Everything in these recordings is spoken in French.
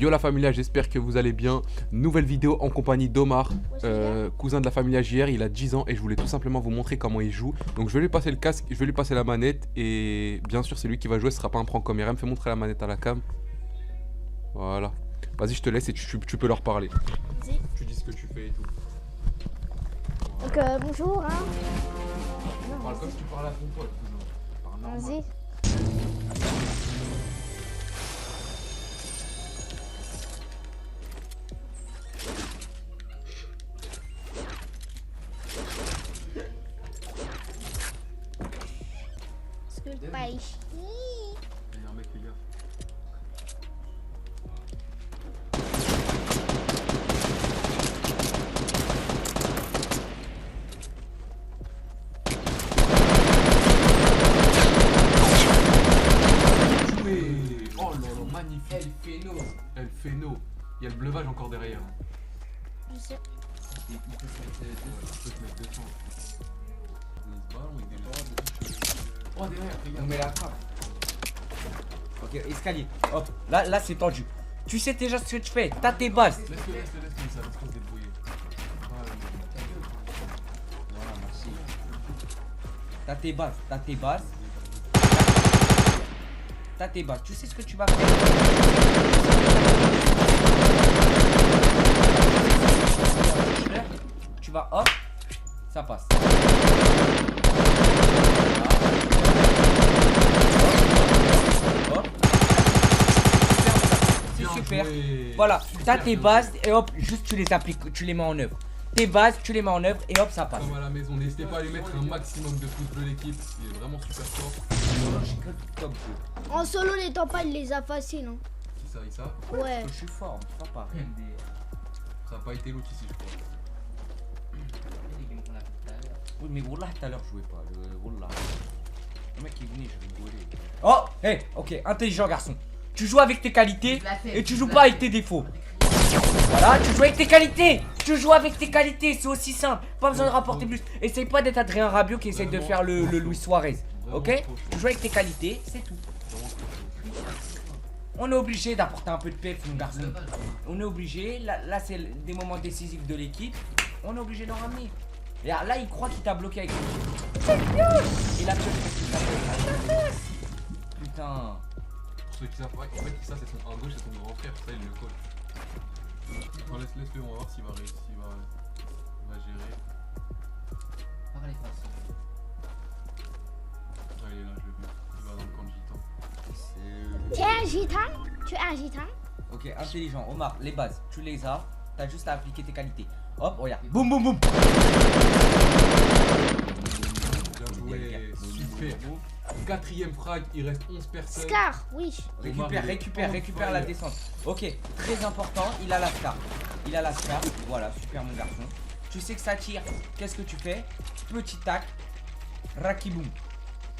Yo la familia, j'espère que vous allez bien. Nouvelle vidéo en compagnie d'Omar, cousin de la familia JR, il a 10 ans et je voulais tout simplement vous montrer comment il joue. Donc je vais lui passer le casque, je vais lui passer la manette et bien sûr c'est lui qui va jouer, ce sera pas un prank comme RM. Fais montrer la manette à la cam. Voilà. Vas-y, je te laisse et tu peux leur parler. Tu dis ce que tu fais et tout. Donc bonjour hein. Parle comme si tu parlais à ton pote, cousin. Vas-y. Pas ici. Il y a un mec, les gars. Oh là là, magnifique. El Feno. Il y a le bleuvage encore derrière. Je sais. Il peut te mettre 200. Oh derrière, regarde. On met la frappe. Ok, escalier. Hop, là c'est tendu. Tu sais déjà ce que tu fais. T'as tes bases. Laisse-le comme ça, laisse-le se débrouiller. Voilà, merci. T'as tes bases. T'as tes bases. Tu sais ce que tu vas faire. Tu vas hop. Ça passe. Hop. C'est super. Voilà, t'as tes bases et hop, juste tu les appliques, tu les mets en œuvre. Tes bases, tu les mets en œuvre et hop, ça passe. Comme à la maison, n'hésitez pas à lui mettre un maximum de foot de l'équipe, il est vraiment super fort. En solo les temps pas il les a faciles hein. Qui ça, Issa? Ouais. Je suis fort, c'est pas pareil. Ça a pas été l'autre ici, je crois. Oui, mais Wallah tout à l'heure je jouais pas. Wallah. Le mec il venait, je rigolais. Oh, hey, ok, intelligent garçon. Tu joues avec tes qualités et tu joues pas avec tes défauts. Voilà, tu joues avec tes qualités. Tu joues avec tes qualités, c'est aussi simple. Pas besoin de rapporter plus. Essaye pas d'être Adrien Rabiot qui essaye de faire le Luis Suarez. Ok? Tu joues avec tes qualités, c'est tout. On est obligé d'apporter un peu de pep, mon garçon. On est obligé. Là c'est des moments décisifs de l'équipe. On est obligé d'en ramener. Regarde, là il croit qu'il t'a bloqué avec lui. Il a bloqué. Putain. Pour ceux qui savent pas, en fait, ça c'est son à gauche, c'est son grand frère, ça il le coach. Non, laisse-le, on va voir s'il va réussir, il va gérer. Ah, il est là, je l'ai vu. Il va dans le camp de gitan. Tu es un gitan? Tu es un gitan? Ok, intelligent. Omar, les bases, tu les as. T'as juste à appliquer tes qualités. Hop, regarde. Boum, boum, boum. Bien joué, super. Quatrième frag, il reste 11 personnes. Scar, oui. Récupère la descente. Ok, très important, il a la scar. Voilà, super mon garçon. Tu sais que ça tire. Qu'est-ce que tu fais? Petit tac. Rakiboum.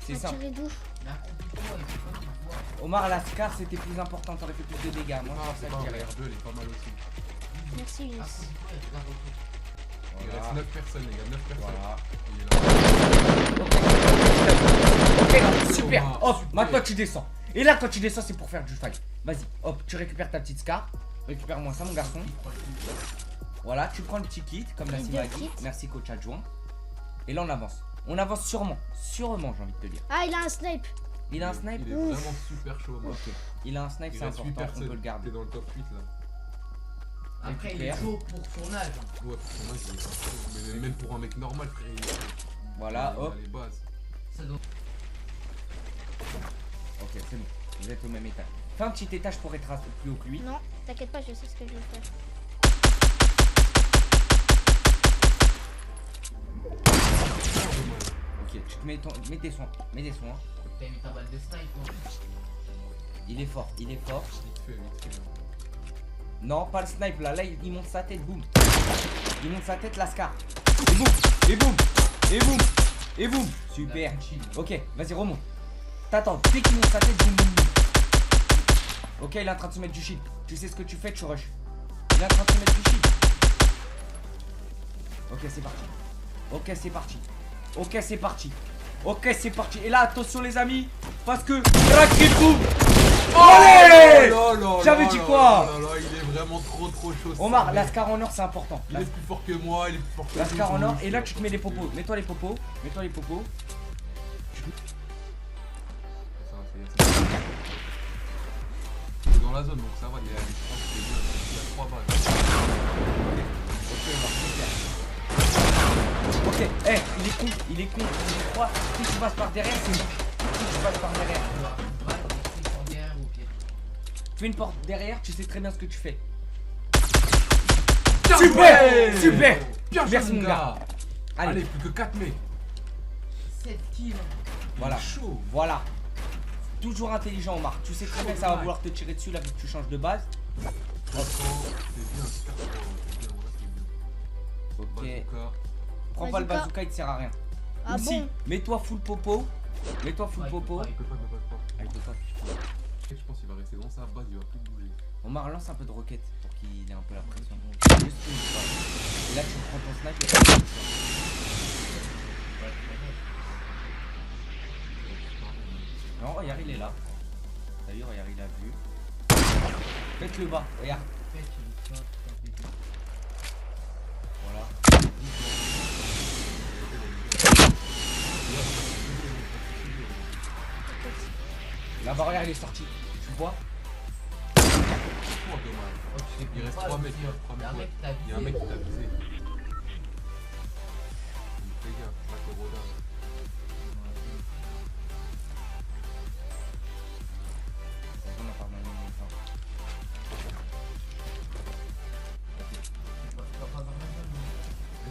C'est simple. Tiré d'où? Omar, la scar c'était plus important, t'aurais fait plus de dégâts. Moi, C'est pas vrai, R2 elle est pas mal aussi. Merci Luis. Il reste 9 personnes, les gars, 9 personnes. Voilà. Ok, super. Omar, Hop, super. maintenant tu descends. Et là, quand tu descends, c'est pour faire du fight. Vas-y, hop, tu récupères ta petite scar. Récupère-moi ça, mon garçon. Voilà, tu prends le petit kit, comme la Sima dit. Merci, coach adjoint. Et là, on avance. On avance sûrement, j'ai envie de te dire. Ah il a un snipe. Il a un snipe. Il est vraiment super chaud, Omar. Ok, il a un snipe, Il c'est reste 8 important, on personnes. peut le garder. T'es dans le top 8 là. Après, il est chaud pour son âge. Ouais, pour son âge, il est pas chaud. Mais même pour un mec normal, frère, il est chaud. Voilà, Il a hop. les bases. Ça doit... Ok, c'est bon. Vous êtes au même étage. Fais un petit étage pour être plus haut que lui. Non, t'inquiète pas, je sais ce que je vais faire. Ok, tu te mets des soins. T'as mis ta balle de snipe, hein. Il est fort. Vite fait, là. Non, pas le snipe là. Là, il monte sa tête, boum. Il monte sa tête, la scar. Et boum. Et boum. Et boum. Et boum. Super. Ok, vas-y, remonte. T'attends. Dès qu'il monte sa tête, boum, boum, boum. Ok, il est en train de se mettre du shield. Tu sais ce que tu fais, tu rush. Il est en train de se mettre du shield. Ok, c'est parti. Ok, c'est parti. Ok, c'est parti. Ok, c'est parti. Et là, attention les amis. Parce que... Rakiboum. Allez Oh là là J'avais là dit là quoi? là là, il est vraiment trop chaud. Omar, ça. la Scar en or c'est important. Il est plus fort que moi, il est plus fort que La nous, Scar en c'est or, ouf. et là tu te mets les popos. Mets-toi les popos. Mets-toi les popos. Ça va, c'est dans la zone donc ça va, je pense que c'est bien. Il y a 3 balles. Ok, il est con, il est 3. Si tu passes par derrière, c'est bon. Si tu passes par derrière. Tu fais une porte derrière, tu sais très bien ce que tu fais. Super! Super! Bien joué, Merci mon gars. Allez, plus que 4 mecs. 7 kills. Voilà. Chaud. Voilà. Toujours intelligent Omar. Tu sais très bien que ça va vouloir te tirer dessus là vu que tu changes de base. C'est bien, c'est bien, Ok. Bazooka. Prends pas le Bazooka. bazooka, il te sert à rien. Ah Ou si, bon? mets-toi full popo. Mets-toi full popo. Il peut pas. Ah, il peut pas, putain. Je pense qu'il va rester dans sa base, il va plus bouger. Omar lance un peu de roquette pour qu'il ait un peu la pression. Juste une fois. Et là tu prends ton snipe et non, regarde, il est là. T'as vu, regarde, il a vu. Faites le bas, regarde. Voilà. La barrière elle est sortie. Tu vois? Oh, dommage. Il reste 3 mecs. Il y a un mec qui t'a visé. Fais gaffe, pas que Rodin. On a pas mal de temps.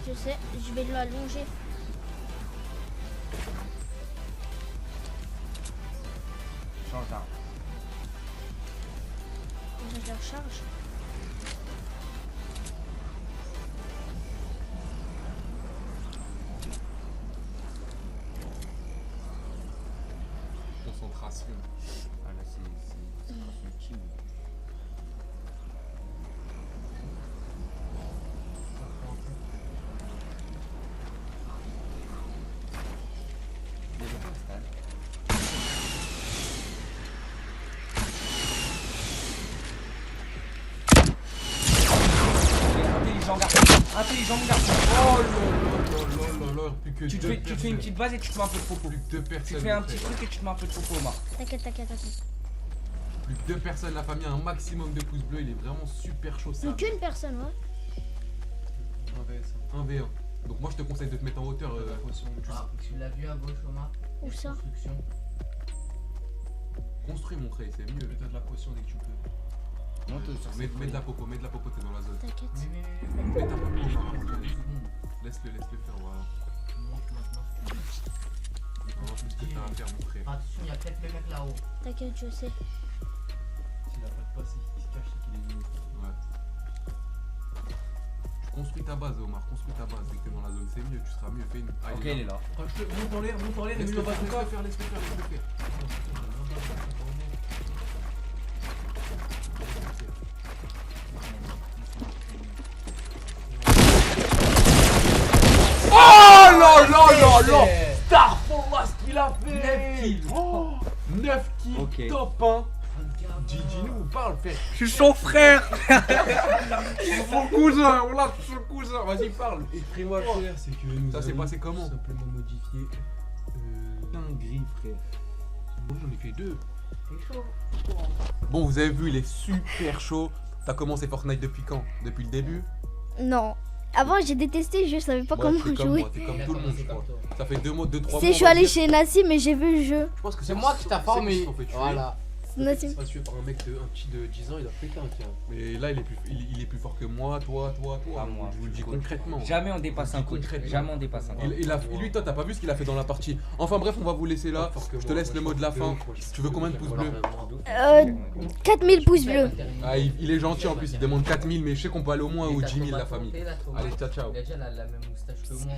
Je sais, je vais l'allonger. Change d'arme. Je la recharge. Concentration. Ah là c'est utile. Intelligent garçon. Oh là, plus que Tu te fais une petite base et tu te mets un peu de popo. Plus que 2 personnes. Tu fais un petit truc et tu te mets un peu de popo Omar. T'inquiète. Plus que 2 personnes, la famille a un maximum de pouces bleus, il est vraiment super chaud ça. Plus qu'une personne, ouais. 1v1. Donc moi je te conseille de te mettre en hauteur. Tu l'as vu à gauche, Omar? Où ça? Construction. Construis mon trait, c'est mieux. T'as de la potion dès que tu peux. Monte sur Mets de la popo, t'es dans la zone. T'inquiète. Mets ta popo, laisse-le faire, voilà. Vraiment tout ce que t'as à faire mon frère. Attention, il y a peut-être le mec là-haut. T'inquiète, je sais. S'il a pas de passe, il se cache, c'est qu'il est venu. Ouais. Tu construis ta base Omar, construis ta base. Dès que t'es dans la zone c'est mieux, tu seras mieux. Fais une. Ah, Ok, il est là. Monte en l'air, et mets Laisse-le le bazooka. faire. Oh là Starfall, ce qu'il a fait 9 kills. 9 kills, Ok. top 1. Dis-nous, parle, frère. Je suis son frère. Son cousin, on l'a son cousin. Vas-y, parle. Écris-moi, frère, c'est que nous Ça s'est avons passé comment? simplement modifié. Dinguerie, frère. Moi j'en ai fait 2. Bon, vous avez vu, il est super chaud. T'as commencé Fortnite depuis quand? Depuis le début? Non. Avant, j'ai détesté, je savais pas Ouais, comment t'es comme jouer. moi, t'es comme tout le monde, je crois. Ça fait 2 mois, 2-3 mois. C'est, je suis allé chez Nassim et j'ai vu le jeu. Je pense que C'est moi qui t'a formé. Voilà. Nassim. Il sera tué par un mec un petit de 10 ans, il a pété un câble. Mais là, il est plus fort que moi, toi. Pas moi. Je vous le dis concrètement. Jamais on dépasse un coup. Concrètement. Jamais on dépasse un coup. Lui, toi, t'as pas vu ce qu'il a fait dans la partie. Enfin bref, on va vous laisser là. Je te laisse le mot de la fin. Tu veux combien de pouces bleus? 4000 pouces bleus. Ah, il est gentil en plus, il demande 4000, mais je sais qu'on peut aller au moins aux 10 000 la famille. Allez, ciao. Il a déjà la même moustache que moi.